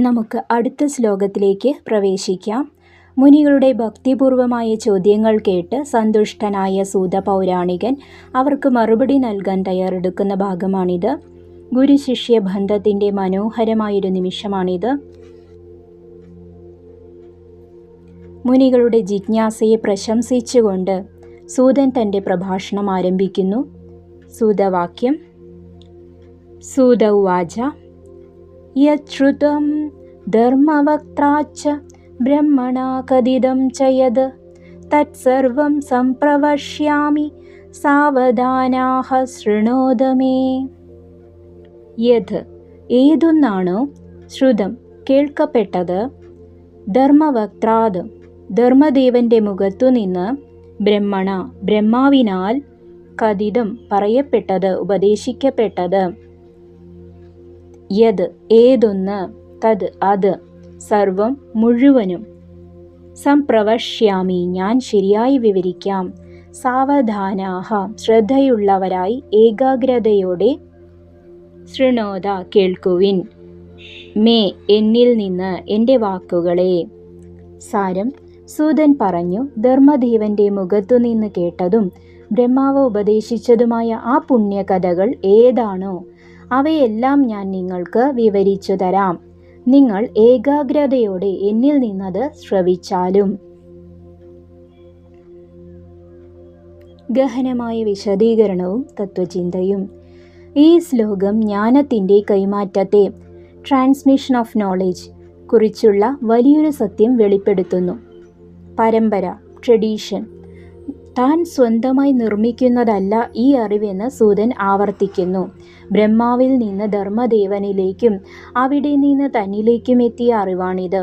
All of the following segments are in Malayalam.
നമുക്ക് അടുത്ത ശ്ലോകത്തിലേക്ക് പ്രവേശിക്കാം. മുനികളുടെ ഭക്തിപൂർവമായ ചോദ്യങ്ങൾ കേട്ട് സന്തുഷ്ടനായ സൂത പൗരാണികൻ അവർക്ക് മറുപടി നൽകാൻ തയ്യാറെടുക്കുന്ന ഭാഗമാണിത്. ഗുരുശിഷ്യ ബന്ധത്തിൻ്റെ മനോഹരമായൊരു നിമിഷമാണിത്. മുനികളുടെ ജിജ്ഞാസയെ പ്രശംസിച്ചുകൊണ്ട് സൂതൻ തൻ്റെ പ്രഭാഷണം ആരംഭിക്കുന്നു. സൂതവാക്യം: സൂത ഉവാച യശ്രുതം ധർമ്മവക്ത്രാച്ച ബ്രഹ്മണാ കഥിതം ച യത് തത്സർവം സംപ്രവശ്യാമി സാവധാനാഃ ശൃണോത മേ. യത് ഏതൊന്നാണോ ശ്രുതം കേൾക്കപ്പെട്ടത്, ധർമ്മവക്ത്രാത് ധർമ്മദേവന്റെ മുഖത്തുനിന്ന്, ബ്രഹ്മണ ബ്രഹ്മാവിനാൽ, കഥിതം പറയപ്പെട്ടത് ഉപദേശിക്കപ്പെട്ടത്, യത് ഏതൊന്ന്, തത് അത്, സർവം മുഴുവനും, സംപ്രവശ്യാമി ഞാൻ ശരിയായി വിവരിക്കാം, സാവധാനാഃ ശ്രദ്ധയുള്ളവരായി ഏകാഗ്രതയോടെ, ശൃണോത കേൾക്കുവിൻ, മേ എന്നിൽ നിന്ന് എൻ്റെ വാക്കുകളെ. സാരം: സൂതൻ പറഞ്ഞു, ധർമ്മദേവന്റെ മുഖത്തുനിന്ന് കേട്ടതും ബ്രഹ്മാവ് ഉപദേശിച്ചതുമായ ആ പുണ്യകഥകൾ ഏതാണോ അവയെല്ലാം ഞാൻ നിങ്ങൾക്ക് വിവരിച്ചു തരാം. നിങ്ങൾ ഏകാഗ്രതയോടെ എന്നിൽ നിന്നത് ശ്രവിച്ചാലും. ഗഹനമായ വിശദീകരണവും തത്വചിന്തയും. ഈ ശ്ലോകം ജ്ഞാനത്തിൻ്റെ കൈമാറ്റത്തെ, ട്രാൻസ്മിഷൻ ഓഫ് നോളജ് കുറിച്ചുള്ള വലിയൊരു സത്യം വെളിപ്പെടുത്തുന്നു. പരമ്പര, ട്രഡീഷൻ, താൻ സ്വന്തമായി നിർമ്മിക്കുന്നതല്ല ഈ അറിവെന്ന് സൂതൻ ആവർത്തിക്കുന്നു. ബ്രഹ്മാവിൽ നിന്ന് ധർമ്മദേവനിലേക്കും അവിടെ നിന്ന് തന്നിലേക്കും എത്തിയ അറിവാണിത്.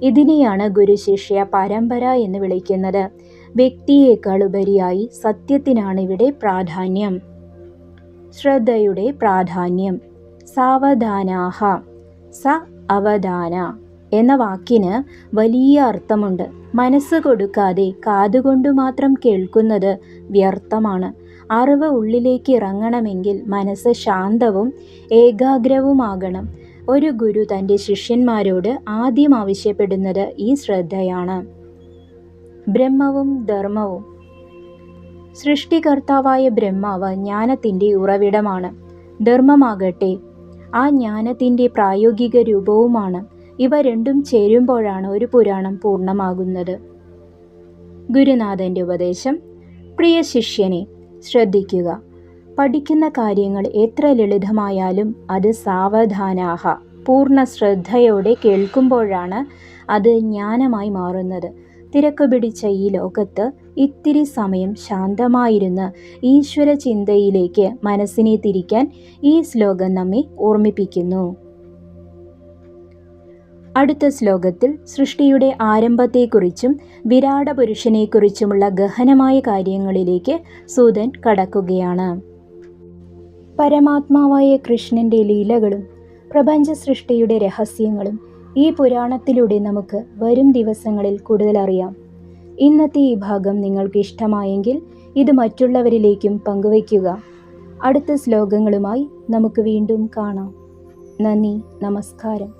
ഇതിനെയാണ് ഗുരുശിഷ്യ പരമ്പര എന്ന് വിളിക്കുന്നത്. വ്യക്തിയേക്കാൾ ഉപരിയായി സത്യത്തിനാണ് ഇവിടെ പ്രാധാന്യം. ശ്രദ്ധയുടെ പ്രാധാന്യം. സാവധാനാഃ, സ അവധാന എന്ന വാക്കിന് വലിയ അർത്ഥമുണ്ട്. മനസ്സ് കൊടുക്കാതെ കാതുകൊണ്ടു മാത്രം കേൾക്കുന്നത് വ്യർത്ഥമാണ്. അറിവ് ഉള്ളിലേക്ക് ഇറങ്ങണമെങ്കിൽ മനസ്സ് ശാന്തവും ഏകാഗ്രവുമാകണം. ഒരു ഗുരു തൻ്റെ ശിഷ്യന്മാരോട് ആദ്യം ആവശ്യപ്പെടുന്നത് ഈ ശ്രദ്ധയാണ്. ബ്രഹ്മവും ധർമ്മവും. സൃഷ്ടികർത്താവായ ബ്രഹ്മാവ് ജ്ഞാനത്തിൻ്റെ ഉറവിടമാണ്. ധർമ്മമാകട്ടെ ആ ജ്ഞാനത്തിൻ്റെ പ്രായോഗിക രൂപവുമാണ്. ഇവ രണ്ടും ചേരുമ്പോഴാണ് ഒരു പുരാണം പൂർണ്ണമാകുന്നത്. ഗുരുനാഥൻ്റെ ഉപദേശം: പ്രിയ ശിഷ്യനെ, ശ്രദ്ധിക്കുക. പഠിക്കുന്ന കാര്യങ്ങൾ എത്ര ലളിതമായാലും അത് സാവധാനാഃ പൂർണ്ണ ശ്രദ്ധയോടെ കേൾക്കുമ്പോഴാണ് അത് ജ്ഞാനമായി മാറുന്നത്. തിരക്ക് പിടിച്ച ഈ ലോകത്ത് ഇത്തിരി സമയം ശാന്തമായിരുന്ന് ഈശ്വര ചിന്തയിലേക്ക് മനസ്സിനെ തിരിക്കാൻ ഈ ശ്ലോകം നമ്മെ ഓർമ്മിപ്പിക്കുന്നു. അടുത്ത ശ്ലോകത്തിൽ സൃഷ്ടിയുടെ ആരംഭത്തെക്കുറിച്ചും വിരാട പുരുഷനെക്കുറിച്ചുമുള്ള ഗഹനമായ കാര്യങ്ങളിലേക്ക് സൂതൻ കടക്കുകയാണ്. പരമാത്മാവായ കൃഷ്ണന്റെ ലീലകളും പ്രപഞ്ച സൃഷ്ടിയുടെ രഹസ്യങ്ങളും ഈ പുരാണത്തിലൂടെ നമുക്ക് വരും ദിവസങ്ങളിൽ കൂടുതൽ അറിയാം. ഇന്നത്തെ ഈ ഭാഗം നിങ്ങൾക്ക് ഇഷ്ടമായെങ്കിൽ ഇത് മറ്റുള്ളവരിലേക്കും പങ്കുവയ്ക്കുക. അടുത്ത ശ്ലോകങ്ങളുമായി നമുക്ക് വീണ്ടും കാണാം. നന്ദി, നമസ്കാരം.